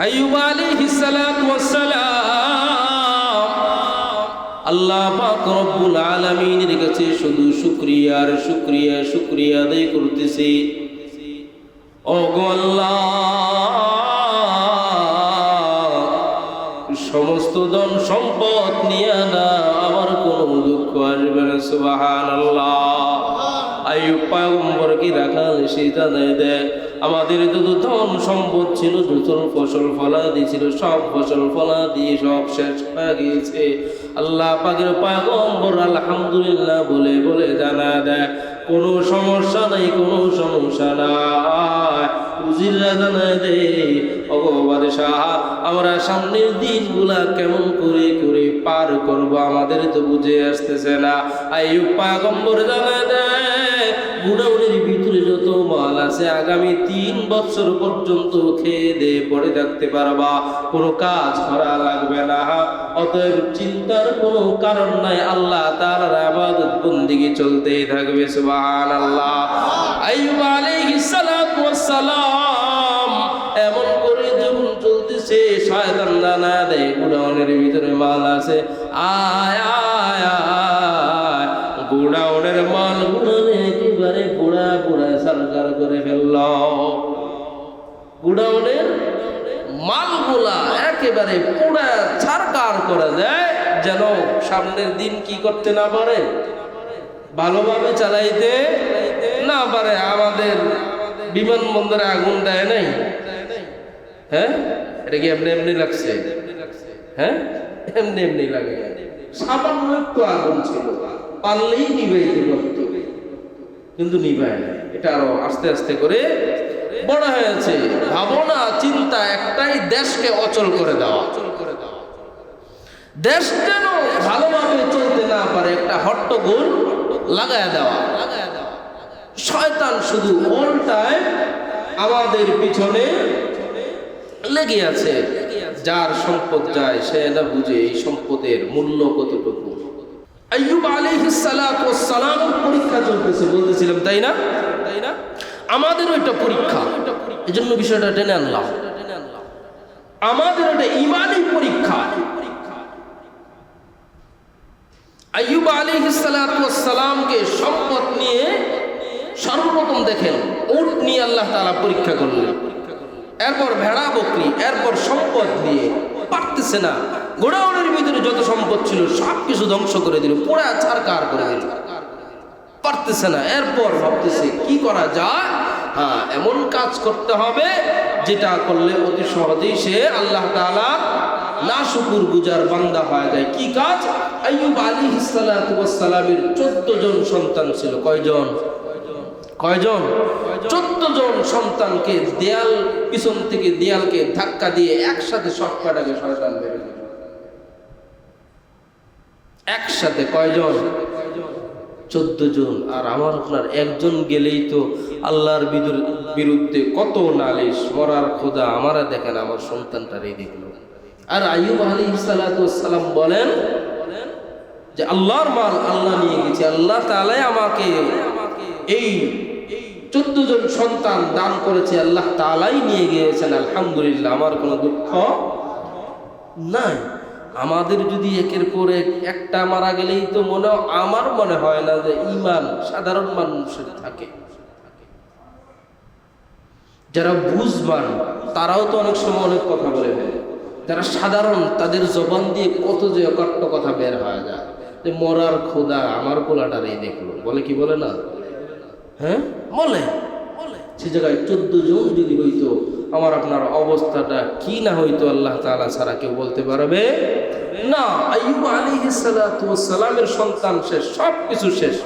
আইয়ুব আলাইহিস সালাতু ওয়াস সালাম আল্লাহ পাক রব্বুল আলামিনের কাছে শুধু শুকরিয়া আর শুকরিয়া শুকরিয়া আদায় করতেছে। ওগো আল্লাহ, সমস্ত ধন সম্পদ নিয়ে না আমার কোনো দুঃখ আসবে না। সুবহানাল্লাহ। আইয়ুব পয়গম্বরকে রাখাল সে জানায় দেয়, আমাদের যত ধন সম্পদ ছিল, যত ফসল ফলাদি ছিল, সব ফসল ফলাদি সব শেষ হয়ে গিয়েছে। আল্লাহ পাকের পয়গম্বর আলহামদুলিল্লাহ বলে বলে জানা দেয়, কোনো সমস্যা নাই, কোনো সমস্যা নাই। উজিররা জানায় দে, ওগো বাদশাহ, আমরা সামনের দিনগুলা কেমন করে করে পার করব আমাদের তো বুঝে আসতেছে না। আইয়ুব পয়গম্বর জানায় দেয়, গুড়াউড়ির ভিতরে যত মাল আছে আগামী 3 বছর পর্যন্ত খেয়ে দিয়ে পড়ে থাকতে পারবা, কোনো কাজ করা লাগবে না। অতএব চিন্তার কোনো কারণ নাই, আল্লাহ তাআলার ইবাদত বন্দেগী চলতেই থাকবে। সুবহানাল্লাহ। আইয়ুব আলাইহিস সালাতু ওয়াস সালাম এমন করে যখন চলতেছে, শয়তান জানা দেয় গুড়াউনের ভিতরে মাল আছে, আয় আয় আয়। গুড়াউনের মাল গুড়ানে একেবারে পোড়া পোড়া সরকার করে ফেলল। গুড়াউনের মালগুলা একেবারে পোড়া ছারকার করে দেয়, যেন সামনের দিন কি করতে না পারে, ভালোভাবে চালাইতে না পারে। আমাদের বিমানবন্দরে আগুন দেয় নাই, হ্যাঁ, এটা কি এমনি এমনি লাগছে? হ্যাঁ, এমনি এমনি লাগে। সামান্য একটু আগুন ছিল, পারলেই নিভাইতে পারত, কিন্তু নিভায় না। এটা আরো আস্তে আস্তে করে বড় হয়েছে। ভাবনা চিন্তা একটাই, দেশকে অচল করে দেওয়া। দেশ যেন ভালোভাবে চলতে না পারে, একটা হট্টগোল লাগায় দেওয়া। শয়তান শুধু অল টাইম আমাদের পিছনে লেগে আছে। যার সম্পদ যায় সে না বুঝে এই সম্পদের মূল্য কতটুকু। আইয়ুব আলাইহিস সালাতু ওয়াস সালাম পরীক্ষা চলতেছে বলতেছিলাম, তাই না? আমাদের ওইটা পরীক্ষা, এজন্য বিষয়টা টেনে আনলাম। আমাদের ওইটা ঈমানি পরীক্ষা। আইয়ুব আলাইহিস সালাতু ওয়াস সালামকে সম্পদ নিয়ে সর্বপ্রথম দেখেন উট নিয়ে আল্লাহ তাআলা পরীক্ষা করলেন, এরপর ভেড়া বকরি, এরপর সম্পদ নিয়ে পারতেছে না। গোডাউনের ভিতরে যত সম্পদ ছিল সব কিছু ধ্বংস করে দিল, পোড়া ছারকার করে দিল, পারতেছে না। এরপর ভাবতেছে কি করা যায়, হ্যাঁ, এমন কাজ করতে হবে যেটা করলে অতি সহজেই সে আল্লাহ তাআলা নাশুকুর গুজার বান্দা হয়ে যায়। কি কাজ? আইয়ুব আলাইহিস সালাতু ওয়াস সালামের 14 জন সন্তান ছিল। কয়জন? 14 জন সন্তানকে দেয়াল, পিছন থেকে দেয়ালকে ধাক্কা দিয়ে একসাথে সব কয়টাকে শয়তান বের করে দিল। একসাথে কয়জন? 14 জন। আর আমার আপনার একজন গেলেই তো আল্লাহর বিরুদ্ধে কত নালিশ, মরার খোদা আমারা দেখেন, আমার সন্তানটারই দেখলো। আর আইয়ুব আলাইহিস সালাতু ওয়াস সালাম বলেন যে আল্লাহর মাল আল্লাহ নিয়ে গেছে, আল্লাহ তাআলাই আমাকে এই 14 জন সন্তান দান করেছে, আল্লাহ তাআলাই নিয়ে গিয়েছেন, আলহামদুলিল্লাহ, আমার কোনো দুঃখ নাই। আমাদের যদি একের পর একটা মারা গেলেই তো আমার মনে হয় না যে ঈমান সাধারণ মানুষের থাকে। যারা বুঝবান তারাও তো অনেক সময় অনেক কথা বলে ফেলে। যারা সাধারণ তাদের জবান দিয়ে কত যে অকট্ট কথা বের হয়ে যায়, যে মরার খোদা আমার পোলাটারই দেখলো, বলে কি বলে না? হ্যাঁ, বলে। সে জায়গায় 14 জন যদি হইতো, আমার আপনার অবস্থাটা কি না হইতো আল্লাহ তাআলা ছাড়া কেউ বলতে পারবে না। আইয়ুব আলাইহিস সালাতু ওয়াস সালামের সন্তান শেষ, সব কিছু শেষ,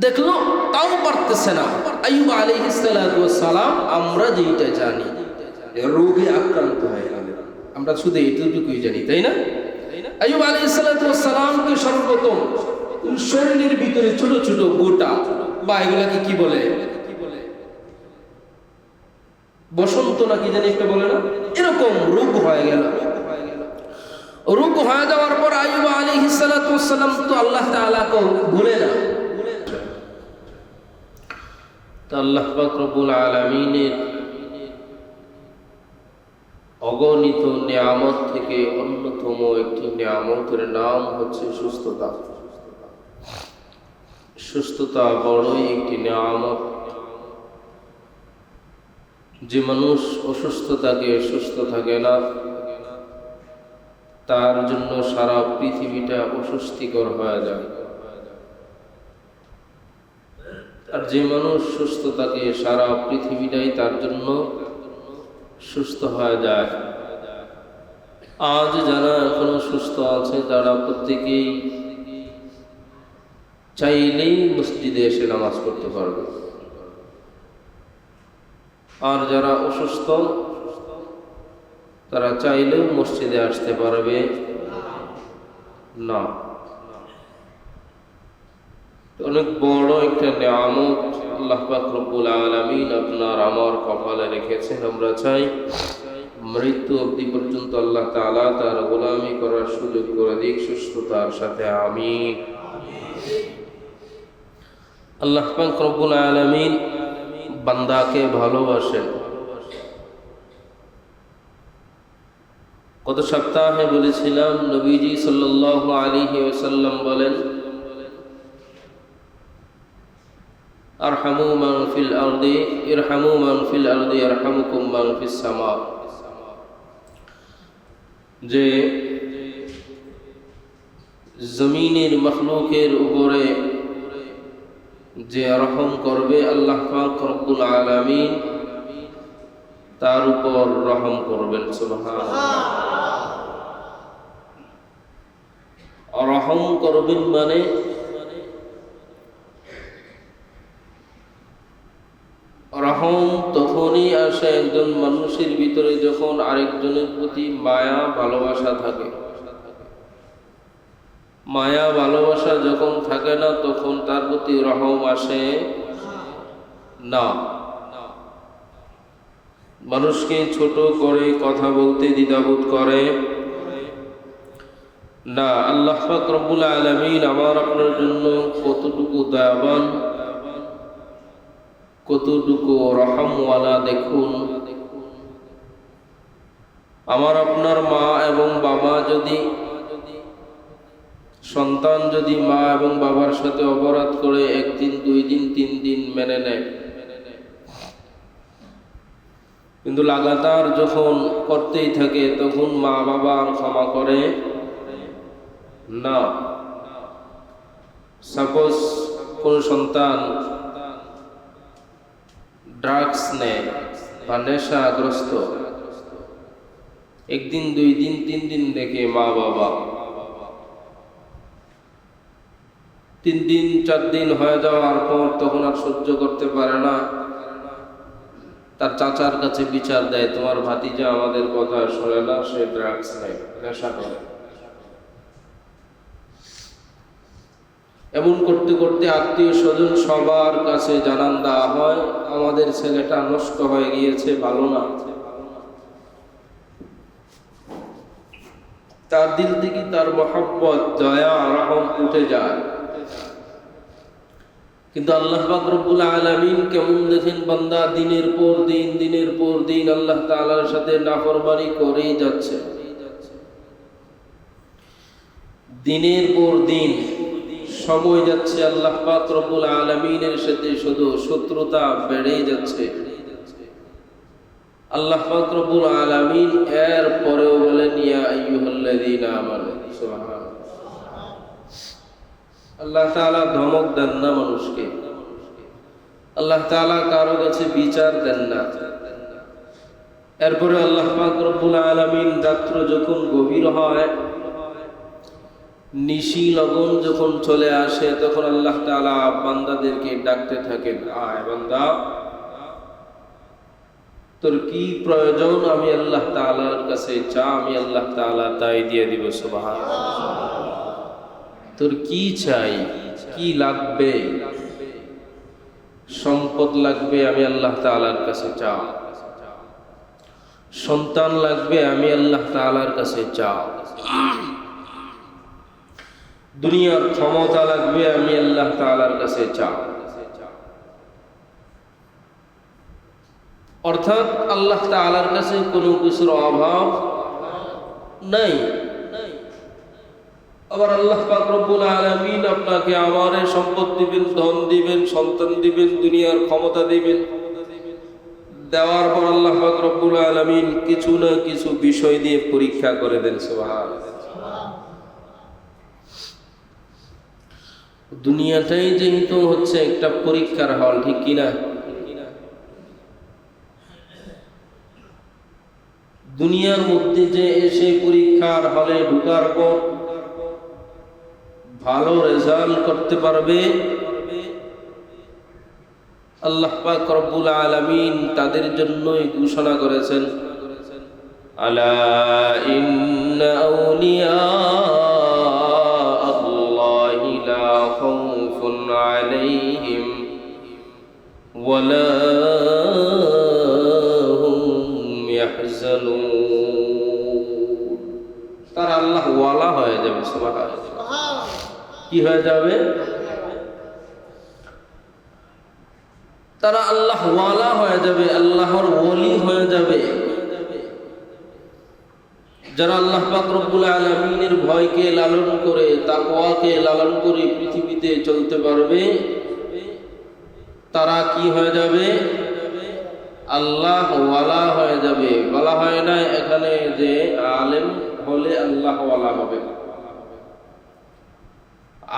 দেখলো তাও পারতেছে না। আইয়ুব আলাইহিস সালাতু ওয়াস সালাম, আমরা যেটা জানি রোগে আক্রান্ত হয়ে গেলেন, আমরা শুধু এইটুকুই জানি, তাই না? আইয়ুব আলাইহিস সালাতু ওয়াস সালামকে সর্বপ্রথম শরীরের ভিতরে ছোট ছোট গোটা বা এগুলাকে কি বলে, বসন্ত নাকি জানি একটা বলে না, এরকম রোগ হয়ে গেল। রোগ হয়ে যাওয়ার পর আইয়ুব আলাইহিস সালাতু ওয়াস সালাম তো আল্লাহ তাআলাকে ভুলে না। তো আল্লাহ পাক রব্বুল আলামিনের অগণিত নিয়ামত থেকে অন্যতম একটি নিয়ামতের নাম হচ্ছে সুস্থতা। সুস্থতা বড়ই একটি নিয়ামত। যে মানুষ অসুস্থ থাকে, সুস্থ থাকে না, তার জন্য সারা পৃথিবীটা অস্বস্তিকর হয়ে যায়। আর যে মানুষ সুস্থ থাকে, সারা পৃথিবীটাই তার জন্য সুস্থ হয়ে যায়। আজ যারা এখনো সুস্থ আছে তারা প্রত্যেকেই চাইলেই মসজিদে এসে নামাজ পড়তে পারবে। আর যারা অসুস্থ তারা চাইলেও মসজিদে আসতে পারবে না। অনেক বড় একটা নিয়ামত আল্লাহ পাক রব্বুল আলামিন আপনার আমার কপালে রেখেছেন। আমরা চাই মৃত্যু অবধি পর্যন্ত আল্লাহ তাআলা তার গোলামি করার সুযোগ করে দিক সুস্থতার সাথে, আমিন। আল্লাহ পাক রব্বুল আলামিন বান্দাকে ভালোবাসেন। গত সপ্তাহে বলেছিলাম নবীজি সাল্লাল্লাহু আলাইহি ওয়াসাল্লাম বলেন, আরহামু মান ফিল আরদি ইরহামু মান ফিল আরদি ইয়ারহামুকুম মান ফিস সামা। যে জমিনের মখলুকের উপরে যে রহম করবে আল্লাহ পাক রব্বুল আলামিন তার উপর রহম করবেন। সুবহানাল্লাহ। রহম করবেন মানে রহম তখনই আসে একজন মানুষের ভিতরে যখন আরেকজনের প্রতি মায়া ভালোবাসা থাকে। মায়া ভালোবাসা যখন থাকে না তখন তার প্রতি রহম আসে না। মানুষকে ছোট করে কথা বলতে দ্বিধাবোধ করে না। আল্লাহ পাক রব্বুল আলামিন আমার আপনার জন্য কতটুকু দয়াবান, কতটুকু রহমওয়ালা দেখুন। আমার আপনার মা এবং বাবা যদি, সন্তান যদি মা এবং বাবার সাথে অপরাধ করে একদিন, 2 দিন, 3 দিন মেনে নেয়, কিন্তু লাগাতার যখন করতেই থাকে তখন মা বাবা আর ক্ষমা করে না। সাপোজ কোন সন্তান ড্রাগস নেয় বা নেশাগ্রস্ত, একদিন, 2 দিন, 3 দিন দেখে মা বাবা, 3 দিন 4 দিন হয়ে যাওয়ার পর তখন আর সহ্য করতে পারে না, তার চাচার কাছে বিচার দেয়, তোমার ভাতিজা আমাদের কথা শোনে না, সে ড্রাগস নেয়, নেশা করে। এমন করতে করতে আত্মীয় স্বজন সবার কাছে জানান দেওয়া হয়, আমাদের ছেলেটা নষ্ট হয়ে গিয়েছে, ভালো না। তার দিল থেকে তার মহব্বত, দয়া, রহম উঠে যায়। কিন্তু আল্লাহ পাক রব্বুল আলামিন কেমন দেখেন, বান্দা দিনের পর দিন, দিনের পর দিন আল্লাহ তাআলার সাথে নাফরমানি করেই যাচ্ছে। দিনের পর দিন সময় যাচ্ছে, আল্লাহ পাক রব্বুল আলামিনের সাথে শুধু শত্রুতা বেড়েই যাচ্ছে। আল্লাহ পাক রব্বুল আলামিন এর পরেও বলেন, ইয়া আইয়ুহাল্লাযীনা আমানু। সুবহানাল্লাহ। আল্লাহ তাআলা ধমক দেন না মানুষকে, আল্লাহ তাআলা কারো কাছে বিচার দেন না। এরপরে আল্লাহ পাক রব্বুল আলামিন রাত্র যখন গভীর হয়, নিশি লগন যখন চলে আসে, তখন আল্লাহ তাআলা বান্দাদেরকে ডাকতে থাকেন, আয় বান্দা, তোর কি প্রয়োজন আমি আল্লাহ তাআলার কাছে চা, আমি আল্লাহ তাআলা তাই দিয়ে দিব। সুবহানাল্লাহ। তোর কি চাই, কি লাগবে, সম্পদ লাগবে, আমি আল্লাহ তাআলার কাছে চা। সন্তান লাগবে, আমি আল্লাহ তাআলার কাছে চা। দুনিয়ার ক্ষমতা লাগবে, আমি আল্লাহ তাআলার কাছে চা। অর্থাৎ আল্লাহ তাআলার কাছে কোনো কিছুর অভাব নাই। আবার আল্লাহ পাক রব্বুল আলামিন আপনাকে আমারে সম্পদ দিবেন, ধন দিবেন, সন্তান দিবেন, দুনিয়ার ক্ষমতা দিবেন। দেওয়ার পর আল্লাহ পাক রব্বুল আলামিন কিছু না কিছু বিষয় দিয়ে পরীক্ষা করে দেন। সুবহানাল্লাহ। দুনিয়াটাই যেহেতু হচ্ছে একটা পরীক্ষার হল, ঠিক কিনা? দুনিয়ার মধ্যে যে এসে পরীক্ষার হলে ঢোকার পর ভালো রেজাল্ট করতে পারবে, আল্লাহ পাক রব্বুল আলামিন তাদের জন্যই ঘোষণা করেছেন, আলা ইন্না আউলিয়া আল্লাহি লা খাউফুন আলাইহিম ওয়ালা হুম ইয়াহজানুন। তারা আল্লাহ ওয়ালা হয়ে যাবে। সুবহানাল্লাহ। কি হয়ে যাবে? তারা আল্লাহ ওয়ালা হয়ে যাবে, আল্লাহর ওলি হয়ে যাবে। যারা আল্লাহ পাক রব্বুল আলামিনের ভয়কে লালন করে, তাকওয়াকে লালন করে পৃথিবীতে চলতে পারবে, তারা কি হয়ে যাবে? আল্লাহ ওয়ালা হয়ে যাবে। বলা হয় না এখানে যে আলেম হলে আল্লাহ ওয়ালা হবে।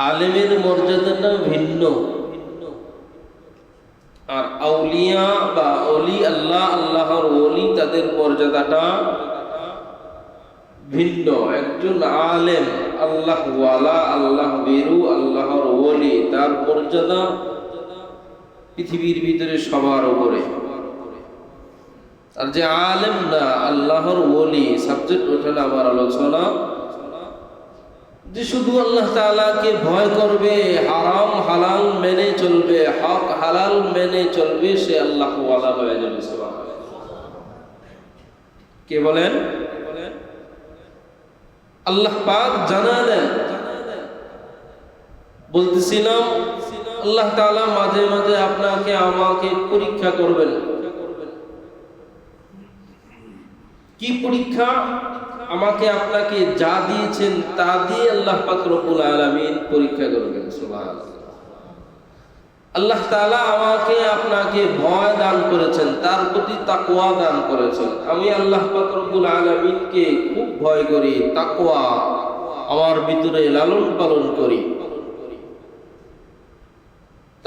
আলেমের মর্যাদাটা ভিন্ন, আর আউলিয়া বা ওলি, আল্লাহর ওলি, তাদের মর্যাদাটা ভিন্ন। একজন আলেম, আল্লাহ ওয়ালা, আল্লাহ বেরু, আল্লাহর ওলি, তার মর্যাদা পৃথিবীর ভিতরে সবার উপরে। আর যে আলেম না, আল্লাহর ওলি, সাবজেক্ট ওঠানো আমার আলোচনা, যে শুধু আল্লাহ তাআলাকে ভয় করবে, হারাম হালাল মেনে চলবে, হক হালাল মেনে চলবে, সে আল্লাহ ওয়ালা হয়ে যাবে। সুবহানাল্লাহ। কে বলেন? আল্লাহ পাক জানা দেন। বলতেছিলাম আল্লাহ তাআলা মাঝে মাঝে আপনাকে আমাকে পরীক্ষা করবেন। কি পরীক্ষা? আমাকে আপনাকে যা দিয়েছেন তা দিয়ে আল্লাহ পাক রব্বুল আলামিন পরীক্ষা করবেন। সুবহানাল্লাহ। আল্লাহ তাআলা আমাকে আপনাকে ভয় দান করেছেন, তার প্রতি তাকওয়া দান করেছেন। আমি আল্লাহ পাক রব্বুল আলামিনকে খুব ভয় করি, তাকওয়া আমার ভিতরে লালন পালন করি।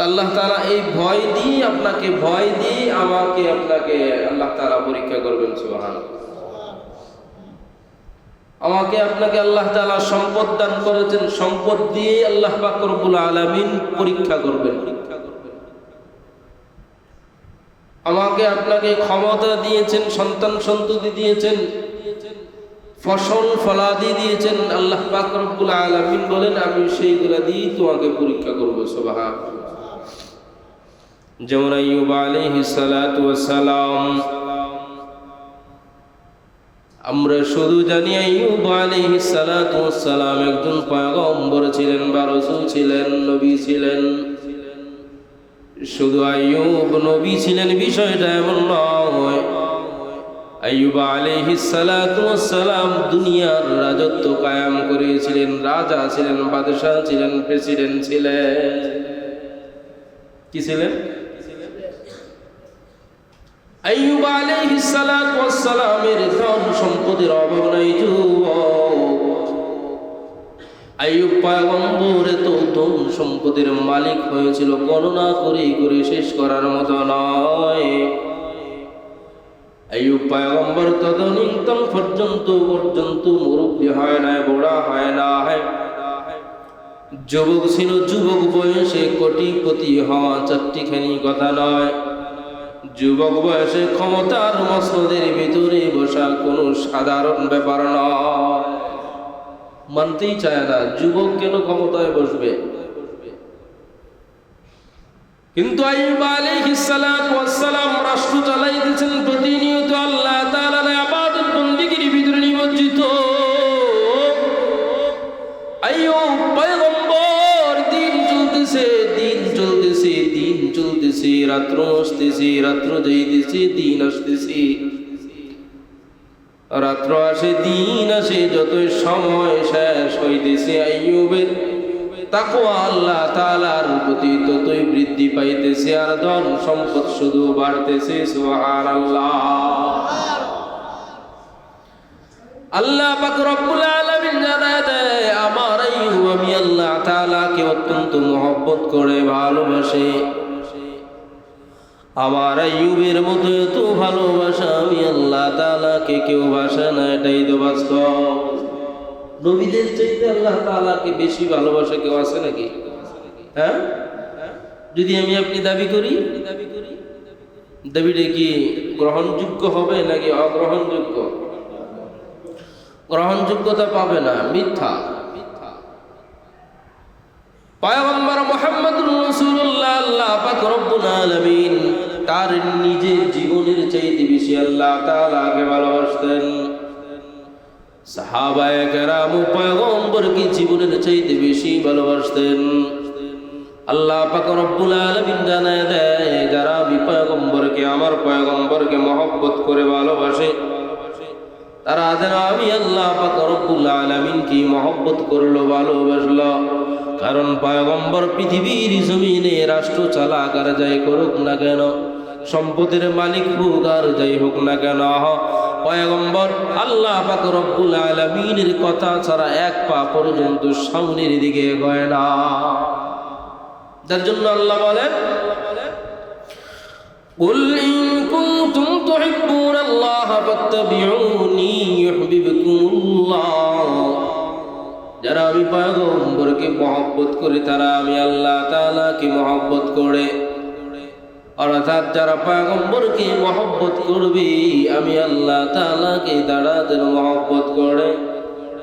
আল্লাহ তাআলা এই ভয় দিয়ে আপনাকে, ভয় দিয়ে আমাকে আপনাকে আল্লাহ তাআলা পরীক্ষা করবেন। সুবহানাল্লাহ। আমাকে আপনাকে আল্লাহ তাআলা সম্পদ দান করেছেন, সম্পদ দিয়ে আল্লাহ পাক রব্বুল আলামিন পরীক্ষা করবেন। আমাকে আপনাকে ক্ষমতা দিয়েছেন, সন্তান সন্ততি দিয়েছেন, ফসল ফলাদি দিয়েছেন, আল্লাহ পাক রব্বুল আলামিন বলেন আমি সেইগুলা দিয়ে তোমাকে পরীক্ষা করব। সুবহানাল্লাহ। যেমন আইয়ুব আলাইহিস সালাতু ওয়াস সালাম, আমরা শুধু জানি আইয়ুব আলাইহিস সালাতু ওয়াস সালাম একজন পয়গম্বর ছিলেন বা রাসূল ছিলেন, নবী ছিলেন। শুধু আইয়ুব নবী ছিলেন বিষয়টা এমন নয়। আইয়ুব আলাইহিস সালাতু ওয়াস সালাম দুনিয়ার রাজত্ব কায়েম করেছিলেন, রাজা ছিলেন, বাদশা ছিলেন, প্রেসিডেন্ট ছিলেন। কি ছিলেন? আইয়ুব আলাইহিস সালাতু ওয়াস সালামের ধন সম্পদের অভাব নাই। আইয়ুব পয়গম্বর এত ধন সম্পদের মালিক হয়েছিল, গণনা করে করে শেষ করার মতো নয়। আইয়ুব পয়গম্বর তদনীন্তন পর্যন্ত মুরব্বী হয় না, বুড়া হয় না, যুবক ছিল। যুবক বয়সে কোটিপতি হওয়া চারটিখানি কথা নয়। যুবক বয়সে ক্ষমতার মসনদের ভিতরে বসা কোনো সাধারণ ব্যাপার নয়। মানতেই চায় না যুবক কেন ক্ষমতায় বসবে। কিন্তু আইয়ুব আলাইহিস সালাতু ওয়াস সালাম রাষ্ট্র চালাইতেছেন, প্রতিনিয়ত আল্লাহ তাআলার ইবাদত বন্দেগীর ভিতরে নিমজ্জিত। আইয়ুব পয়গম্বর দিন চলতেছে, রাত্র আসতেছি, রাত্র যাইতেছি, দিন আসতেছি, রাত্র আসে দিন আসে, যতই সময় শেষ হইতেছে আইয়ুবের তাকওয়া আল্লাহ তাআলার প্রতি ততই বৃদ্ধি পাইতেছে, আর ধন সম্পদ শুধু বাড়তেছে। সুবহানাল্লাহ। আল্লাহ পাক রব্বুল আলামিন জানায় দেয়, আমার আইয়ুব আমি আল্লাহ তাআলাকে অত্যন্ত মহব্বত করে ভালোবাসে। আমার আইয়ুবের মতো এত ভালোবাসা আমি আল্লাহ তাআলাকে কেউ বাসে না, এটাই তো বাস্তব। নবীদের চাইতে আল্লাহ তাআলাকে বেশি ভালোবাসা কেউ আছে নাকি? হ্যাঁ, যদি আমি আপনি দাবি করি, দাবিটা কি গ্রহণযোগ্য হবে নাকি অগ্রহণযোগ্য? গ্রহণযোগ্যতা পাবে না, মিথ্যা। পয়গম্বর মুহাম্মদুর রাসূলুল্লাহ আল্লাহ পাক রব্বুল আলামিন তার নিজের জীবনের চাইতে বেশি আল্লাহ তাআলাকে ভালোবাসতেন। সাহাবায়ে কেরাম পয়গম্বরকে জীবনের চাইতে বেশি ভালোবাসতেন। আল্লাহ পাক রব্বুল আলামিন জানায় দেয়, যারা আমি পয়গম্বরকে, আমার পয়গম্বরকে মহব্বত করে ভালোবাসে, তারা যেন আমি আল্লাহ পাক রব্বুল আলামিন কি মহব্বত করলো, ভালোবাসলো। কারণ পয়গম্বর পৃথিবীর জমিনে রাষ্ট্র চালাক আর যাই করুক না কেন, সম্পদের মালিক হোক আর যাই হোক না কেন, পয়গম্বর আল্লাহ পাক রব্বুল আলামিনের কথা ছাড়া এক পা পর্যন্ত সামনের দিকে এগোয় না। যার জন্য আল্লাহ বলেন, قل إن كنتم تحبون الله فاتبعوني يحببكم الله। যারা আমি পয়গম্বরকে মহব্বত করে তারা আমি আল্লাহ তাআলাকে মহব্বত করে, অর্থাৎ যারা পয়গম্বরকে মহব্বত করবে আমি আল্লাহ তাআলাকে তারা যেন মহব্বত করে,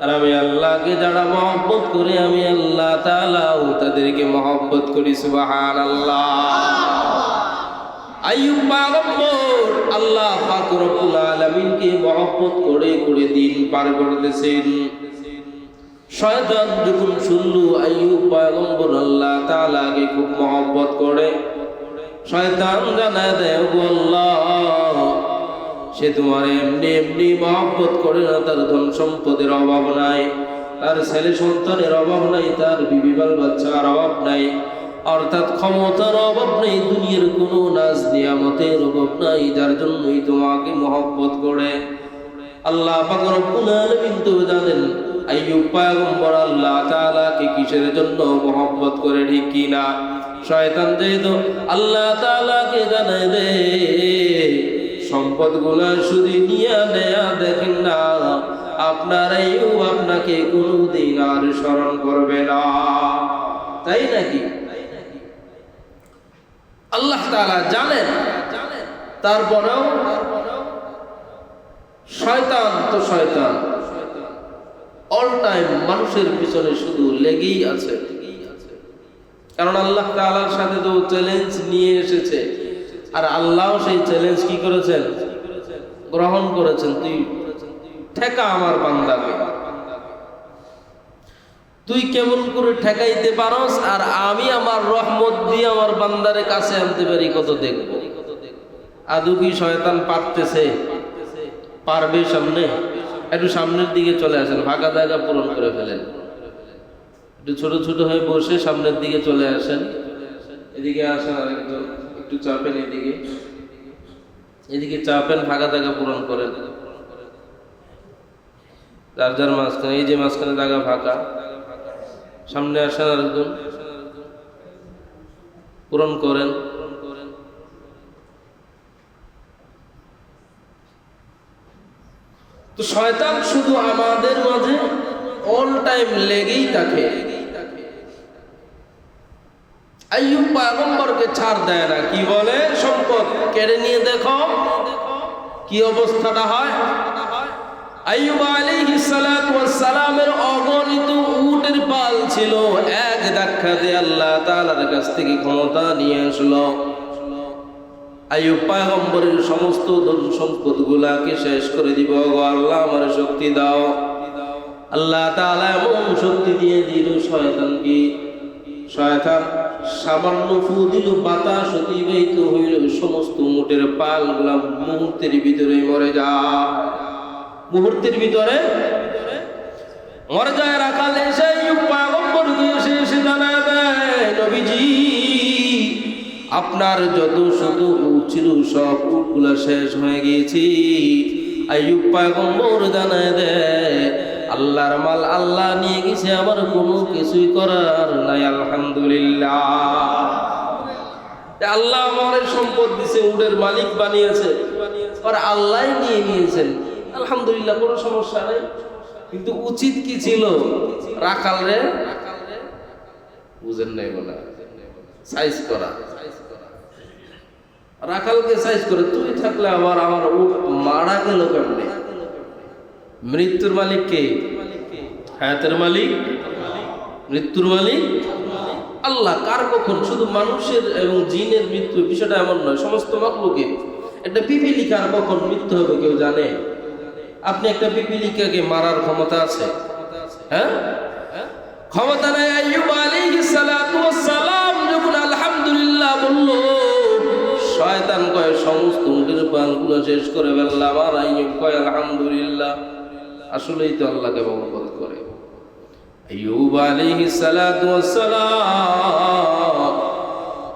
আর আমি আল্লাহকে যারা মহব্বত করে আমি আল্লাহ তাআলাও তাদেরকে মহব্বত করি। সুবহানাল্লাহ। আইয়ুব পয়গম্বর আল্লাহ পাক রব্বুল আলামিনকে মহব্বত করে করে দিন পার করতেছেন। শয়তান যখন শুনল আইয়ুব পয়গম্বর আল্লাহ তাআলাকে খুব মহব্বত করে, শয়তান জানায় দেয়, ও আল্লাহ, সে তোমার এমনি এমনি মহব্বত করে না, তার ধন সম্পদের অভাব নাই, তার ছেলে সন্তানের অভাব নাই, তার বিবি বাল বাচ্চার অভাব নাই, অর্থাৎ ক্ষমতার অভাব নেই, দুনিয়ার কোনো নাজ নিয়ামতের অভাব নাই, যার জন্যই তোমাকে মহব্বত করে। আল্লাহ পাক রব্বুল আলামিন তো জানেন আইয়ুব পয়গম্বর আল্লাহ তাআলাকে কিসের জন্য মহব্বত করে, ঠিক কি না? শয়তান যেহেতু আল্লাহ তাআলাকে জানায় দে, সম্পদগুলা শুধু নিয়ে নেয়া দেখেন না, আপনার আইয়ুব আপনাকে কোনোদিন আর স্মরণ করবে না, তাই নাকি? আল্লাহ তাআলা জানেন, তারপরেও শয়তান তো শয়তান অল টাইম মানুষের পিছনে শুধু লেগেই আছে। কারণ আল্লাহ তাআলার সাথে তো চ্যালেঞ্জ নিয়ে এসেছে, আর আল্লাহ সেই চ্যালেঞ্জ কি করেছেন? গ্রহণ করেছেন। তুই ঠেকা আমার বান্দাকে, তুই কেমন করে ঠেকাইতে পারস, আর আমি আমার রহমত দিয়ে আমার বান্দারে কাছে আনতে পারি কত দেখব। আদৌ কি শয়তান পারতেছে? পারবে? সামনে একটু সামনের দিকে চলে আসেন, ফাঁকা জায়গা পূরণ করে ফেলেন, একটু ছোট ছোট হয়ে বসে সামনের দিকে চলে আসেন, এদিকে আসেন, আরেকজন একটু চাপেন, এদিকে এদিকে চাপেন, ফাঁকা জায়গা পূরণ করেন, যার যার মাঝখানে, এই যে মাঝখানে জায়গা ফাঁকা, সামনে আসেন, আরেকজন পূরণ করেন। তো শয়তান শুধু আমাদের মাঝে অল টাইম লেগেই থাকে। আইয়ুব পয়গম্বরকে ছাড় দেয় না, কি বলে? সম্পদ কেড়ে নিয়ে দেখো কি অবস্থাটা হয়। আইয়ুব আলাইহিস সালাতু ওয়াস সালামের অগণিত উটের পাল ছিল, এক ধাক্কাতে আল্লাহ তাআলার কাছ থেকে ক্ষমতা নিয়ে আসলো। আইয়ুব পয়গম্বরের সমস্ত ধন সম্পদ গুলাকে শেষ করে দিব, আল্লাহ আমার শক্তি দাও। আল্লাহ তাআলা এমন শক্তি দিয়ে দিল শয়তানকে, শয়তান সামান্য ফু দিল, বাতাস অতিবাহিত হইল, সমস্ত উটের পালগুলা মুহূর্তের ভিতরে মরে যায়, মুহূর্তের ভিতরে মরে যায়। রাখাল এসে পয়গম্বরকে এসে জানায় দেয়, নবীজি আপনার যত শত উট ছিল সব উটগুলা শেষ হয়ে গিয়েছে। আইয়ুব পয়গম্বর জানায় দেয়, আল্লাহর মাল আল্লাহ নিয়ে গেছে, আমার কোনো কিছুই করার নাই। আলহামদুলিল্লাহ, আল্লাহ আমার সম্পদ দিছে, উটের মালিক বানিয়েছে, আর আল্লাহ নিয়ে নিয়েছেন, আলহামদুলিল্লাহ, কোনো সমস্যা নেই। কিন্তু উচিত কি ছিল রাখাল রে, বুঝেন নাই বলা, সাইজ করা, রাখালকে সাইজ করে, তুই থাকলে আমার উট মারা গেল কেমনে? মৃত্যুর মালিক কে? হায়াতের মালিক, মৃত্যুর মালিক আল্লাহ। কার কখন, শুধু মানুষের এবং জিনের মৃত্যু বিষয়টা এমন নয়, সমস্ত মাখলুকের। একটা পিপিলিকার কখন মৃত্যু হবে কেউ জানে? আপনি একটা পিপিলিকাকে মারার ক্ষমতা আছে? হ্যাঁ, ক্ষমতা নাই। আইয়ুব আলাইহিস সালাতু ওয়াস সালাম যখন আলহামদুলিল্লাহ বলল, শয়তান কয় সমস্ত উটের পালগুলো শেষ করে ফেললাম। আর আইয়ুব কয় আলহামদুলিল্লাহ, আসলেই তো আল্লাহকে মহব্বত করে। আইয়ুব আলাইহিস সালাতু ওয়াস সালাম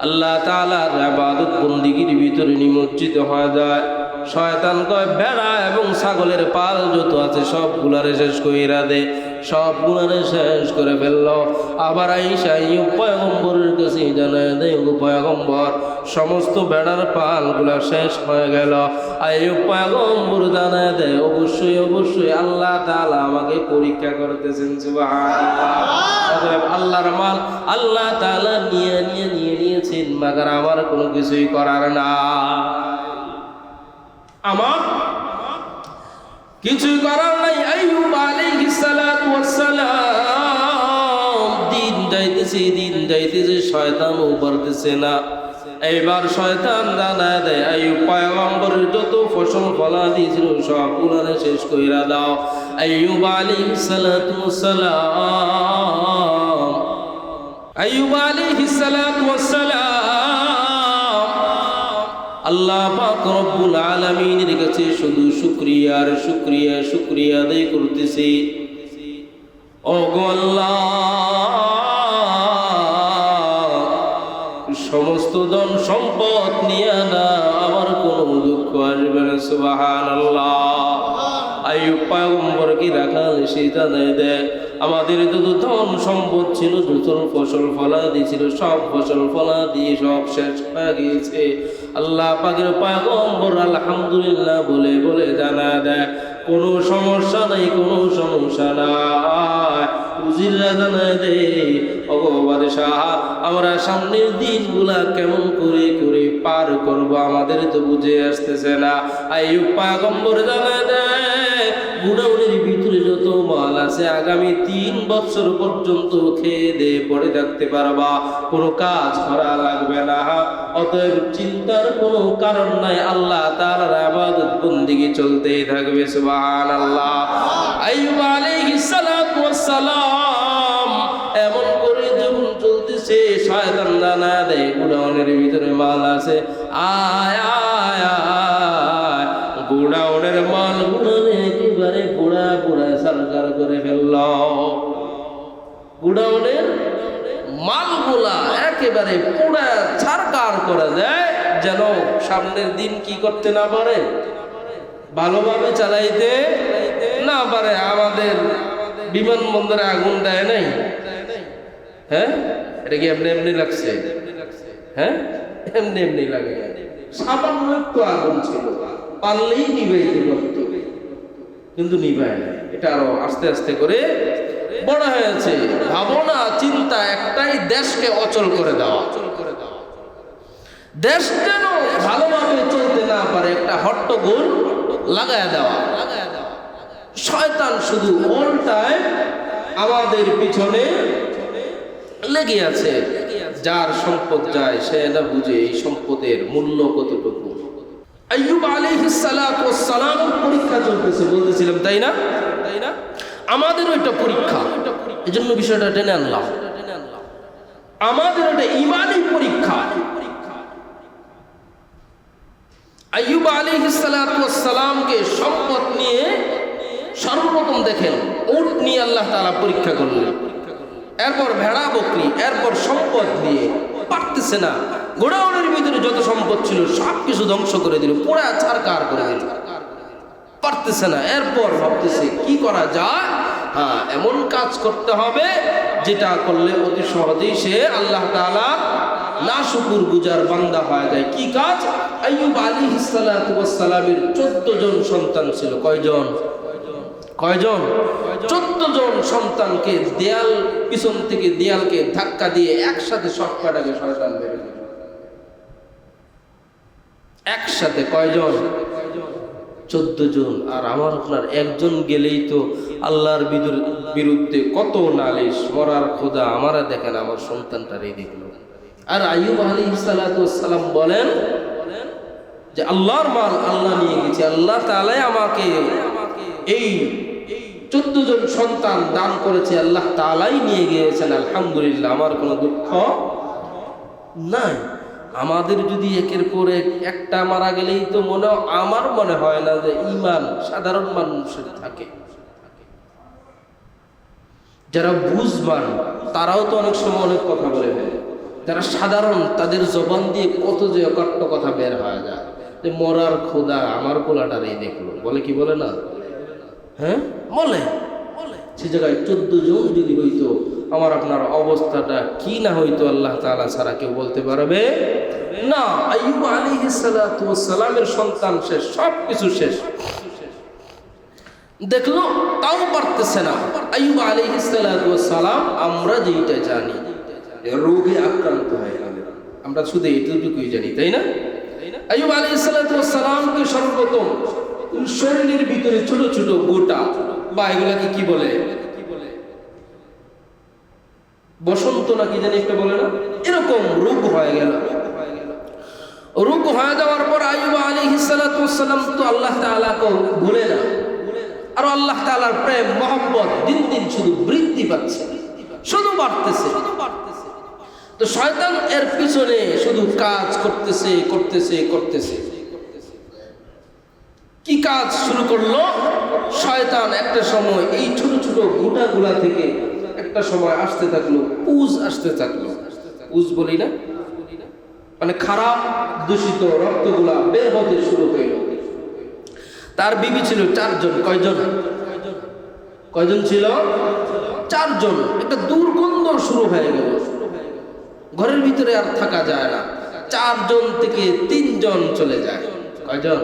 আল্লাহ তাআলার ইবাদত বন্দেগীর ভিতরে নিমজ্জিত হয়ে যায়। শয়তান কয় ভেড়া এবং ছাগলের পাল যত আছে সবগুলারে শেষ কইরা দে, সবগুলারে শেষ করে ফেলল। আবার আইসা আইয়ুব পয়গম্বরের কাছে জানায় দেয়, ও পয়গম্বর সমস্ত ভেড়ার পালগুলা শেষ হয়ে গেল। আইয়ুব পয়গম্বর জানায় দেয়, অবশ্যই অবশ্যই আল্লাহ তাআলা আমাকে পরীক্ষা করতেছেন। সুবহানাল্লাহ, আল্লাহর মাল আল্লাহ তাআলা নিয়েছেন, মাগার আমার কোনো কিছুই করার না, আমার কিছুই করার নাই। আইয়ুব আলাইহিস সালাতু ওয়াস সালাম দিন যাইতেছে, শয়তানও পারতেছে না। এইবার শয়তান জানায় দেয়, আইয়ুব পয়গম্বরের যত ফসল ফলাদি ছিল সবগুলো শেষ কইরা দাও। আইয়ুব আলাইহিস সালাতু ওয়াস সালাম, আইয়ুব আলাইহিস সালাতু ওয়াস সালাম আল্লাহ পাক রব্বুল আলামিনের কাছে শুধু শুকরিয়া আর শুকরিয়া শুকরিয়া আদায় করতেছি। ও গো আল্লাহ, সমস্ত ধন সম্পদ নিয়ে না আমার কোনো দুঃখ আসবে না। সুবহানাল্লাহ, আইয়ুব পয়গম্বরকে রাখাল সে জানায় দেয়, আমাদের যত ধন সম্পদ ছিল, যত ফসল ফলাদি ছিল, সব ফসল ফলাদি সব শেষ হয়ে গিয়েছে। আল্লাহ পাকের পয়গম্বর আলহামদুলিল্লাহ বলে বলে জানা দেয়, কোনো সমস্যা নাই, কোনো সমস্যা নাই। উজিররা জানায় দে, ভগবান শাহ আমরা সামনের দিনগুলা কেমন করে করে পার করব আমাদের তো বুঝে আসতেছে না। আইয়ুব পয়গম্বর জানায় দেয়, গুডাউনের ভিতরে যত মাল আছে আগামী 3 বছর পর্যন্ত খেয়ে দে পড়ে থাকতে পারবা, কোনো কাজ করা লাগবে না। অতএব চিন্তার কোনো কারণ নাই, আল্লাহ তাআলার ইবাদত বন্দেগী চলতেই থাকবে। সুবহানাল্লাহ, আইয়ুব আলাইহিস সালাতু ওয়াস সালাম এমন করে যখন চলতেছে, শয়তান জানা দেয় গুডাউনের ভিতরে মাল আছে, আয় আয় আয়, গুডাউনের মাল একেবারে পোড়া পোড়া সরকার করে ফেলল। গুডাউনের মালগুলা একেবারে পোড়া ছারকার করে দেয়, যেন সামনের দিন কি করতে না পারে, ভালোভাবে চালাইতে না পারে। আমাদের বিমানবন্দরে আগুন দেয় নাই, হ্যাঁ, এটা কি এমনি এমনি লাগছে? হ্যাঁ, এমনি এমনি লাগে। সামান্য একটু আগুন ছিল, পারলেই নিভাইতে পারত, কিন্তু নিভায় না। এটা আরো আস্তে আস্তে করে বড় হয়েছে। ভাবনা চিন্তা একটাই, দেশকে অচল করে দেওয়া, দেশ যেন ভালোভাবে চলতে না পারে, একটা হট্টগোল লাগায় দেওয়া। শয়তান শুধু অল টাইম আমাদের পিছনে লেগে আছে। যার সম্পদ যায় সে না বুঝে এই সম্পদের মূল্য কতটুকু। আইয়ুব আলাইহিস সালাতু ওয়াস সালাম পরীক্ষা চলতেছে বলতেছিলাম, তাই না? আমাদেরও একটা পরীক্ষা, এজন্য বিষয়টা টেনে আনলাম। আমাদের এটা ইমানি পরীক্ষা। আইয়ুব আলাইহিস সালাতু ওয়াস সালামকে সম্পদ নিয়ে সর্বপ্রথম দেখেন উট নিয়ে আল্লাহ তাআলা পরীক্ষা করলেন, এরপর ভেড়া বকরি, এরপর সম্পদ দিয়ে পারতেছে না। গোডাউনের ভিতরে যত সম্পদ ছিল সব কিছু ধ্বংস করে দিল, পোড়া ছারকার করে দিল, পারতেছে না। এরপর ভাবতেছে কি করা যায়, হ্যাঁ এমন কাজ করতে হবে যেটা করলে অতি সহজেই সে আল্লাহ তাআলার নাশুকুর গুজার বান্দা হয়ে যায়। কি কাজ? আইয়ুব আলাইহিস সালাতু ওয়াস সালামের 14 জন সন্তান ছিল। কয়জন? 14 জন সন্তানকে দেয়াল পিছন থেকে দেয়ালকে ধাক্কা দিয়ে একসাথে সবকটাকে শয়তান মেরে দিল। একসাথে কয়জন? 14 জন। আর আমার আপনার একজন গেলেই তো আল্লাহর বিরুদ্ধে কত নালিশ, মরার খোদা আমারা দেখেন আমার সন্তানটারই দেখলো। আর আইয়ুব আলাইহিস সালাতু ওয়াস সালাম বলেন যে আল্লাহর মাল আল্লাহ নিয়ে গেছে, আল্লাহ তাআলাই আমাকে এই 14 জন সন্তান দান করেছে, আল্লাহ তাআলাই নিয়ে গিয়েছেন, আলহামদুলিল্লাহ, আমার কোনো দুঃখ নাই। আমাদের যদি একের পর একটা মারা গেলেই তো আমার মনে হয় না যে ঈমান সাধারণ মানুষের থাকে। যারা বুঝবান তারাও তো অনেক সময় অনেক কথা বলে ফেলে, যারা সাধারণ তাদের জবান দিয়ে কত যে অকট্ট কথা বের হয়ে যায়, যে মরার খোদা আমার পোলাটারই দেখলো, বলে কি বলে না? হ্যাঁ বলে। সে জায়গায় 14 জন যদি হইতো আমার আপনার অবস্থাটা কি না হইতো আল্লাহ তাআলা ছাড়া কেউ বলতে পারবে না। আইয়ুব আলাইহিস সালাতু ওয়াস সালামের সন্তান শেষ, সব কিছু শেষ, দেখলো তাও পারতেছে না। আইয়ুব আলাইহিস সালাতু ওয়াস সালাম আমরা যেটা জানি রোগে আক্রান্ত হয়ে গেলেন, আমরা শুধু এইটুকুই জানি, তাই না? আইয়ুব আলাইহিস সালাতু ওয়াস সালামকে সর্বপ্রথম শরীরের ভিতরে ছোট ছোট গোটা বা এগুলাকে কি বলে, বসন্ত নাকি জানি একটা বলে না, এরকম রোগ হয়ে গেল। রোগ হয়ে যাওয়ার পর আইয়ুব আলাইহিস সালাতু ওয়াস সালাম তো আল্লাহ তাআলাকে ভুলে না, আর আল্লাহ তাআলার প্রেম মহব্বত দিন দিন শুধু বৃদ্ধি পাচ্ছে, শুধু বাড়তেছে। তো শয়তান এর পিছনে শুধু কাজ করতেছে। কি কাজ শুরু করলো শয়তান? একটা সময় এই ছোট ছোট গোটাগুলা থেকে একটা সময় আসতে থাকলো পুজ, আসতে থাকলো পুজ বলি না, মানে খারাপ দূষিত রক্তগুলা বের হতে শুরু হইল। তার বিবি ছিল 4 জন। কয়জন ছিল? 4 জন। একটা দুর্গন্ধ শুরু হয়ে গেল, ঘরের ভিতরে আর থাকা যায় না। 4 জন থেকে 3 জন চলে যায়। কয়জন?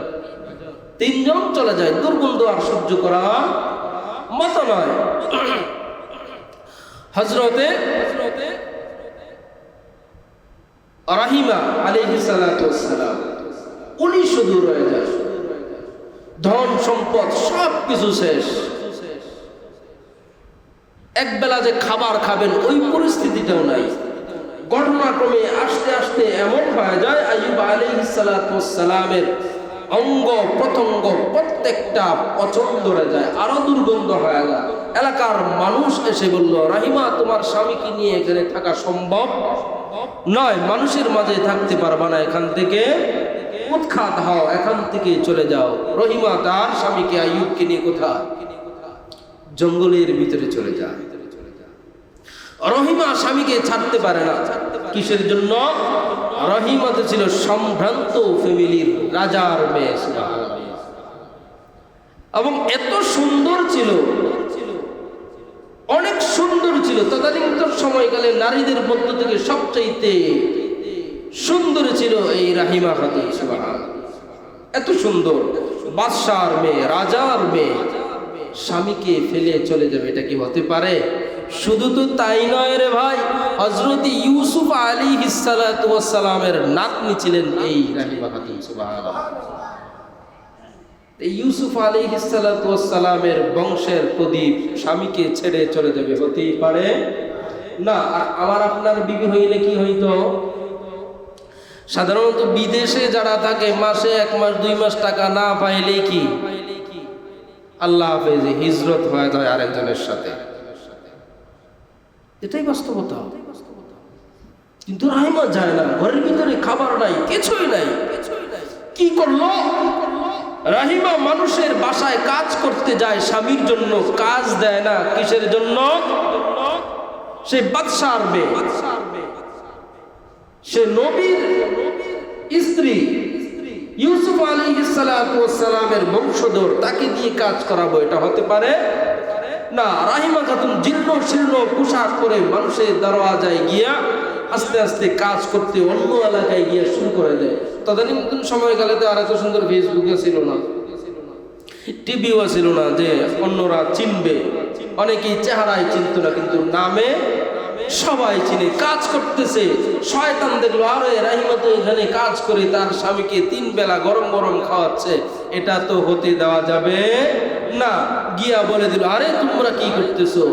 3 জন চলে যায়। দুর্গন্ধ আর সহ্য করা মতো নয়। হযরতে রাহিমা আলাইহিস সালাতু ওয়াস সালাম উনি শুধু রয়ে যায়, ধন সম্পদ সব কিছু শেষ। এক বেলা যে খাবার খাবেন ওই পরিস্থিতিটাও নাই। ঘটনাক্রমে আস্তে আস্তে এমন হয়ে যায় আইয়ুব আলাইহিস সালাতু ওয়াস সালামের অঙ্গ প্রত্যঙ্গ প্রত্যেকটা পছন্দ হয়ে যায়, আরো দুর্গন্ধ হয়ে যায়। এলাকার মানুষ এসে বলল, রাহিমা তোমার স্বামীকে নিয়ে এখানে থাকা সম্ভব নয়, মানুষের মাঝে থাকতে পারবা না, এখান থেকে উৎখাত হও, এখান থেকে চলে যাও। রহিমা তার স্বামীকে আইয়ুবকে নিয়ে কোথায়? জঙ্গলের ভিতরে চলে যায়। রহিমা স্বামীকে ছাড়তে পারে না। কিসের জন্য? রহিমা তো ছিল সম্ভ্রান্ত ফ্যামিলির রাজার মেয়ে, এবং এত সুন্দর ছিল, অনেক সুন্দর ছিল। তদানীন্তন সময়কালে নারীদের মধ্য থেকে সবচাইতে সুন্দর ছিল এই রাহিমা খাতুন। সুবহানাল্লাহ, এত সুন্দর, বাদশার মেয়ে, রাজার মেয়ে, স্বামীকে ফেলে চলে যাবে, এটা কি হতে পারে? শুধু তো তাই নয় রে ভাই, হযরত ইউসুফ আলাইহিস সালাতু ওয়াস সালামের নাতনি ছিলেন এই রাহিমা খাতুন। সুবহানাল্লাহ, ইউসুফ আলাইহিস সালাতু ওয়াস সালামের বংশের প্রদীপ স্বামীকে ছেড়ে চলে যাবে, হতেই পারে না। আর আমার আপনার বিবি হইলে কি হইতো? সাধারণত বিদেশে যারা থাকে মাসে 1 মাস 2 মাস টাকা না পাইলেই কি আল্লাহ হাফেজ, হিজরত হয়ে যায় আরেকজনের সাথে। এটাই বাস্তবতা। কিন্তু রাহিমা যায় না, ঘরের ভিতরে খাবার নাই, কিছুই নাই। কি করলো রাহিমা? মানুষের বাসায় কাজ করতে যায়, স্বামীর জন্য কাজ দেয় না। কিসের জন্য? সে বাদশার মেয়ে, সে নবীর স্ত্রী, ইউসুফ আলাইহিস সালাতু ওয়াস সালামের বংশধর, তাকে দিয়ে কাজ করাবো, এটা হতে পারে না। রাহিমা খাতুন জীর্ণ শীর্ণ পোশাক করে মানুষের দরওয়াজায় গিয়া আস্তে আস্তে কাজ করতে অন্য এলাকায় গিয়ে শুরু করে দেয়। তদানীন্তন সময়কালে তো আর এত সুন্দর ফেসবুকে ছিল না, টিভিও ছিল না যে অন্যরা চিনবে। অনেকেই চেহারায় চিনত না, কিন্তু নামে সবাই চিনে। কাজ করতেছে, শয়তান দেখলো আরে রাহিমা তো এখানে কাজ করে তার স্বামীকে 3 বেলা গরম গরম খাওয়াচ্ছে, এটা তো হতে দেওয়া যাবে না। গিয়া বলে দিল, আরে তোমরা কি করতেছো?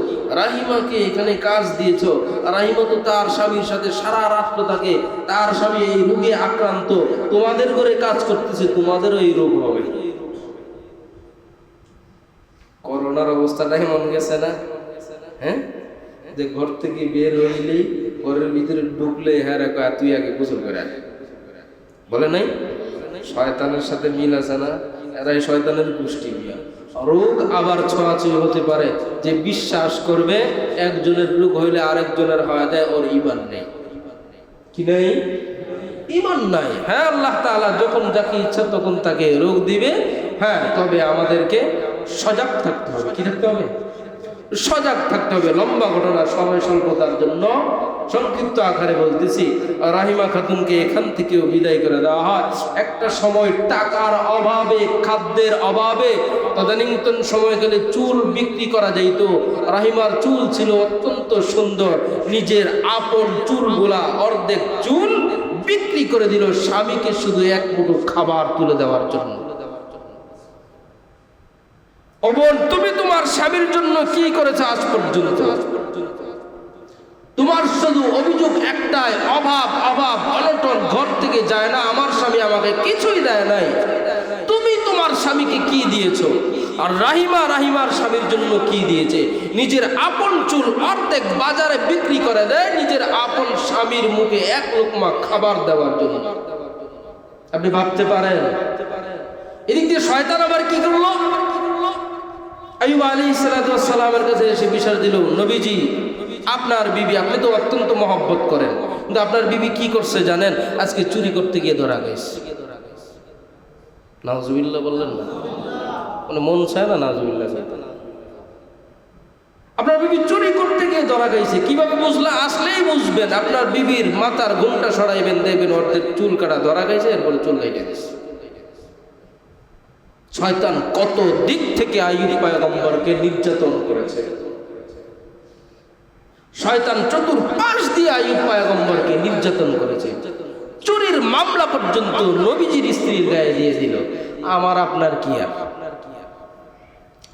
রাহিমাকে এখানে কাজ দিয়েছো, রাহিমা তো তার স্বামীর সাথে সারা রাত্র থাকে, তার স্বামী এই রোগে আক্রান্ত, তোমাদের ঘরে কাজ করতেছে, তোমাদেরও এই রোগ হবে। করোনার অবস্থাটা এমন গেছে না? হ্যাঁ, যে ঘর থেকে বের হইলেই ঘরের ভিতরে ঢুকলে হ্যাঁ তুই আগে গোসল করে আয়, বলে নাই? শয়তানের সাথে মিল আছে না? এরাই শয়তানের গোষ্ঠী। রোগ আবার ছোঁয়াছুঁই হতে পারে। যে বিশ্বাস করবে একজনের রোগ হইলে আরেকজনের হওয়া যায়, ওর ঈমান নেই। কি নেই? ঈমান নাই। হ্যাঁ, আল্লাহ তাআলা যখন যাকে ইচ্ছা তখন তাকে রোগ দিবে। হ্যাঁ, তবে আমাদেরকে সজাগ থাকতে হবে। কি থাকতে হবে? সজাগ থাকতে হবে। লম্বা ঘটনা, সময় স্বল্পতার জন্য সংক্ষিপ্ত আকারে বলতেছি। রাহিমা খাতুনকে এখান থেকেও বিদায় করে দেওয়া হয়। একটা সময় টাকার অভাবে, খাদ্যের অভাবে তদানীন্তন সময়কালে চুল বিক্রি করা যাইত। রাহিমার চুল ছিল অত্যন্ত সুন্দর, নিজের আপন চুলগুলা অর্ধেক চুল বিক্রি করে দিল স্বামীকে শুধু 1 মুঠো খাবার তুলে দেওয়ার জন্য। ও বোন, তুমি তোমার স্বামীর জন্য কি করেছো আজ পর্যন্ত? তোমার শুধু অভিযোগ একটাই, অভাব অভাব অনটন, ঘর থেকে যায় না, আমার স্বামী আমাকে কিছুই দেয় নাই। তুমি তোমার স্বামীকে কি দিয়েছো? আর রাহিমার স্বামীর জন্য কি দিয়েছে? নিজের আপন চুল অর্ধেক বাজারে বিক্রি করে দেয় নিজের আপন স্বামীর মুখে 1 লোকমা খাবার দেওয়ার জন্য। আপনি ভাবতে পারেন এদিক দিয়ে শয়তান আবার কি করলো? আইয়ুব আলাইহিস সালামের কাছে এসে বিচার দিল, নবীজি আপনার বিবি, আপনি তো অত্যন্ত মহব্বত করেন, কিন্তু আপনার বিবি কি করছে জানেন? আজকে চুরি করতে গিয়ে ধরা গেছে। নাউজুবিল্লাহ বললেন না? মানে মন চায় না নাউজুবিল্লাহ? আপনার বিবি চুরি করতে গিয়ে ধরা গেছে। কিভাবে বুঝলে? আসলেই বুঝবেন। আপনার বিবির মাথার ঘুমটা সরাইবেন, দেখবেন অর্ধেক চুল কাটা ধরা গেছে, এরপরে চুল কাইটে গেছে। শয়তান কত দিক থেকে আইয়ুব পয়গম্বরকে নির্যাতন করেছে। শয়তান চতুর্পাশ দিয়ে আইয়ুব পয়গম্বরকে নির্যাতন করেছে। চুরির মামলা পর্যন্ত নবীজির স্ত্রীর গায়ে দিয়ে দিল। আমার আপনার কি আর?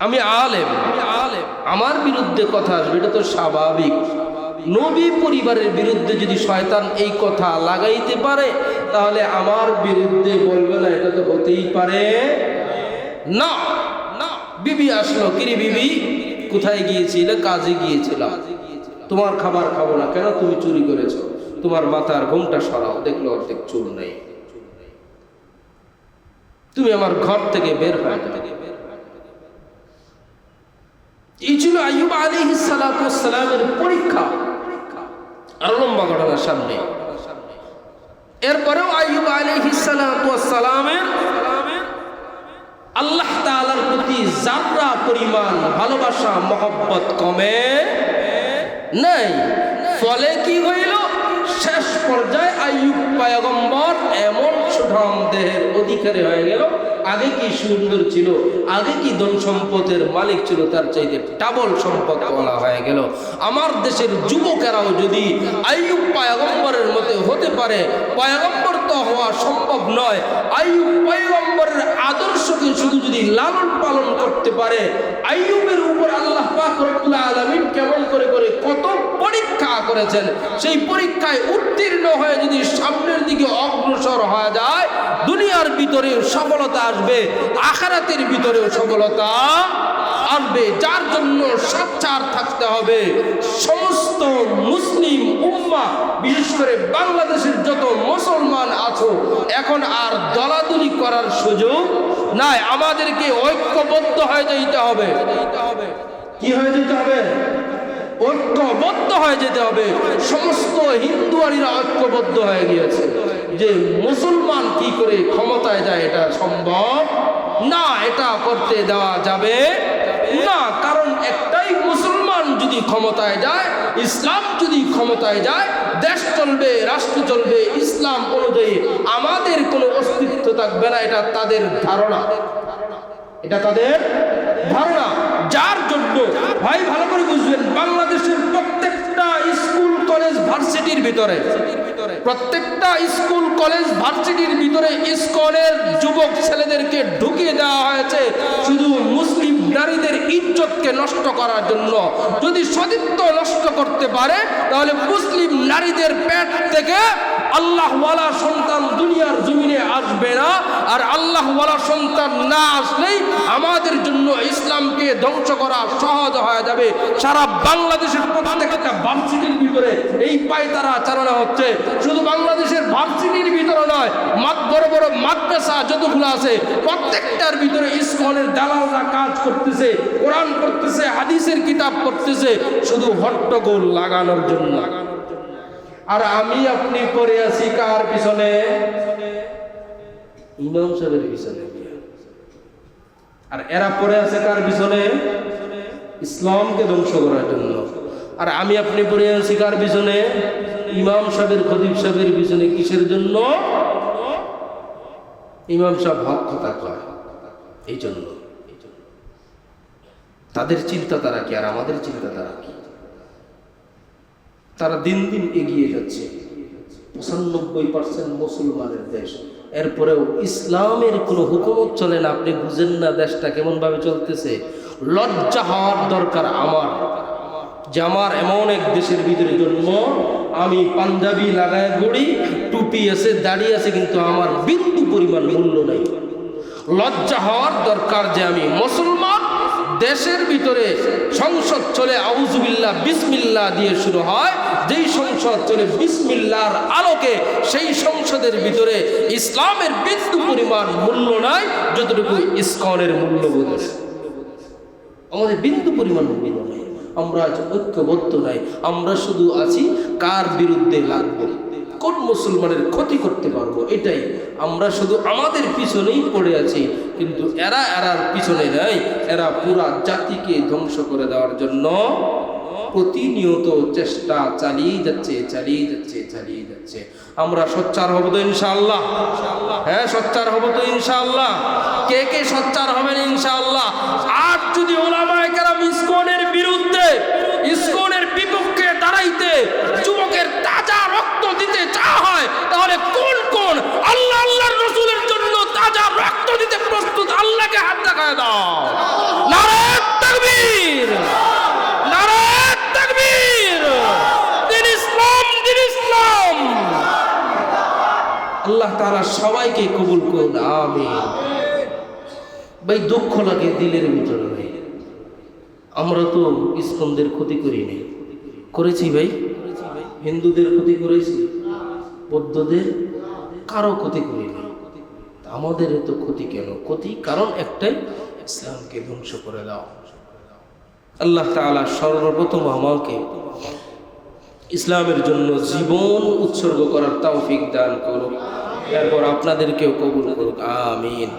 আমি আলেম, আমার বিরুদ্ধে কথা আসবে, এটা তো স্বাভাবিক। নবী পরিবারের বিরুদ্ধে যদি শয়তান এই কথা লাগাইতে পারে, তাহলে আমার বিরুদ্ধে বলবে না, এটা তো হতেই পারে না। বিবি আসলো, কিরে বিবি কোথায় গিয়েছিলে? কাজে গিয়েছিলাম। তোমার খাবার খাবো না কেন? তুমি চুরি করেছো, তোমার মাথার ঘোমটা সরাও, দেখলো অর্ধেক চুল নেই। তুমি আমার ঘর থেকে বের হয়ে যাও। এই ছিল আইয়ুব আলাইহিস সালামের পরীক্ষা। আর লম্বা ঘটনার সামনে। এরপরেও আইয়ুব আলাইহিস সালামের আল্লাহ তাআলার প্রতি যারা পরিমাণ ভালোবাসা মহব্বত কমে নাই। ফলে কি হইল? শেষ পর্যায়ে আইয়ুব পয়গম্বর এমন সুঠাম দেহের অধিকারী হয়ে গেল। আগে কি সুন্দর ছিল, আগে কি ধন সম্পদের মালিক ছিল, তার চাইতে ডাবল সম্পদ বলা হয়ে গেল। আমার দেশের যুবকেরাও যদি আইয়ুব পয়গম্বরের মতো হতে পারে, পয়গম্বর তো হওয়া সম্ভব নয়, আইয়ুব পয়গম্বরের আদর্শকে শুধু যদি লালন পালন করতে পারে, আইয়ুবের উপর আল্লাহ পাক রব্বুল আলামিন কেমন করে কত পরীক্ষা করেছেন, সেই পরীক্ষায় উত্তীর্ণ হয়ে যদি সামনের দিকে অগ্রসর হয়ে যায়, দুনিয়ার ভিতরে সফলতা আসবে, আখিরাতের ভিতরেও সফলতা আসবে। আসবে, যার জন্য সোচ্চার থাকতে হবে। সমস্ত মুসলিম উম্মাহ, বিশেষ করে বাংলাদেশের যত মুসলমান আছো, এখন আর দলাদলি করার সুযোগ নাই। আমাদেরকে ঐক্যবদ্ধ হয়ে যেতে হবে। কি হয়ে যেতে হবে? ঐক্যবদ্ধ হয়ে যেতে হবে। সমস্ত হিন্দুয়ানিরা ঐক্যবদ্ধ হয়ে গিয়েছে যে মুসলমান কি করে ক্ষমতায় যায়, এটা সম্ভব না, এটা করতে দেওয়া যাবে না। কারণ একটাই, মুসলমান যদি ক্ষমতায় যায়, ইসলাম যদি ক্ষমতায় যায়, দেশ চলবে, রাষ্ট্র চলবে ইসলাম অনুযায়ী, আমাদের কোনো অস্তিত্ব থাকবে না। এটা তাদের ধারণা, এটা তাদের ধারণা। যার জন্য ভাই ভালো করে বুঝবেন, বাংলাদেশের প্রত্যেকটা স্কুল কলেজ ভার্সিটির ভিতরে, প্রত্যেকটা স্কুল কলেজ ভার্সিটির ভিতরে ইসকনের যুবক ছেলেদেরকে ঢুকিয়ে দেওয়া হয়েছে শুধু মুসলিম নারীদের ইজ্জতকে নষ্ট করার জন্য। যদি সতীত্ব নষ্ট করতে পারে, তাহলে মুসলিম নারীদের পেট থেকে আল্লাহওয়ালা সন্তান দুনিয়ার জমিনে আসবে না। আর আল্লাহওয়ালা সন্তান না আসলেই আমাদের জন্য ইসলামকে ধ্বংস করা সহজ হয়ে যাবে। সারা বাংলাদেশের প্রত্যেকটা ভার্সিটির ভিতরে এই পায়তারা চালানো হচ্ছে। শুধু বাংলাদেশের ভার্সিটির ভিতরে নয়, বড় বড় মাদ্রাসা যতগুলো আছে, প্রত্যেকটার ভিতরে ইসকনের দালালরা কাজ করতেছে, কোরআন পড়তেছে, হাদিসের কিতাব পড়তেছে, শুধু হট্টগোল লাগানোর জন্য। আর আমি আপনি পড়ে আছি কার পিছনে? ইমাম সাহেবের পিছনে। আর এরা পড়ে আছে কার পিছনে? ইসলামকে ধ্বংস করার জন্য। আর আমি আপনি পড়ে আছি কার পিছনে? ইমাম সাহেবের, খতিব সাহেবের পিছনে। কিসের জন্য? ইমাম সাহেব হক কথা কয়, এই জন্য। তাদের চিন্তাধারা কি আর আমাদের চিন্তাধারা কি? তারা দিন দিন এগিয়ে যাচ্ছে। 95% মুসলমানের দেশ, এরপরেও ইসলামের কোনো হুকুমত চলে না। আপনি বুঝেন না দেশটা কেমন ভাবে চলতেছে। লজ্জা হওয়ার দরকার আমার, যে আমার এমন এক দেশের ভিতরে জন্ম, আমি পাঞ্জাবি লাগায় ঘুরি, টুপি আছে, দাড়ি আছে, কিন্তু আমার বিন্দু পরিমাণ মূল্য নাই। লজ্জা হওয়ার দরকার যে আমি মুসলমান। দেশের ভিতরে সংসদ চলে আউযুবিল্লাহ বিসমিল্লাহ দিয়ে শুরু হয়, যেই সংসদ চলে বিসমিল্লাহর আলোকে, সেই সংসদের ভিতরে ইসলামের বিন্দু পরিমাণ মূল্য নাই যতটুকু ইসকনের মূল্যবোধ আছে। আমাদের বিন্দু পরিমাণ মূল্য নাই। আমরা আজ ঐক্যবদ্ধ নাই। আমরা শুধু আছি কার বিরুদ্ধে লাগবো, কোন মুসলমানের ক্ষতি করতে পারবো, এটাই। আমরা শুধু আমাদের পিছনেই পড়ে আছি, কিন্তু এরার পিছনে নাই। এরা পুরা জাতিকে ধ্বংস করে দেওয়ার জন্য প্রতিনিয়ত চেষ্টা চালিয়ে যাচ্ছে। আমরা সোচ্চার হব তো ইনশাআল্লাহ? হ্যাঁ, সোচ্চার হব তো ইনশাআল্লাহ? কে কে সোচ্চার হবেন ইনশাআল্লাহ? আর যদি উলামায়ে কেরাম ইসকনের বিরুদ্ধে, ইসকনের বিপক্ষে দাঁড়াইতে যুবকের তাজা রক্ত দিতে চাওয়া হয়, তাহলে কোন কোন আল্লাহর রাসূলের জন্য তাজা রক্ত দিতে প্রস্তুত? আল্লাহকে হাত দেখায় দাও। নারে তাকবীর, নারে তাকবীর। দিন ইসলাম, দিন ইসলাম। আল্লাহ তাআলা সবাইকে কবুল করুন, আমিন। ভাই দুঃখ লাগে দিলের ভিতরে। ভাই আমরা তো ইসকনদের ক্ষতি করি নাই, করেছি ভাই? হিন্দুদের ক্ষতি করেছি, বৌদ্ধদের, কারো ক্ষতি করিনি। আমাদের এত ক্ষতি কেন? ক্ষতি কারণ একটাই, ইসলামকে ধ্বংস করে দাও। আল্লাহ তাআলা সর্বপ্রথম আমাকে ইসলামের জন্য জীবন উৎসর্গ করার তৌফিক দান করুন, এরপর আপনাদেরকেও কবুল করুক, আমিন।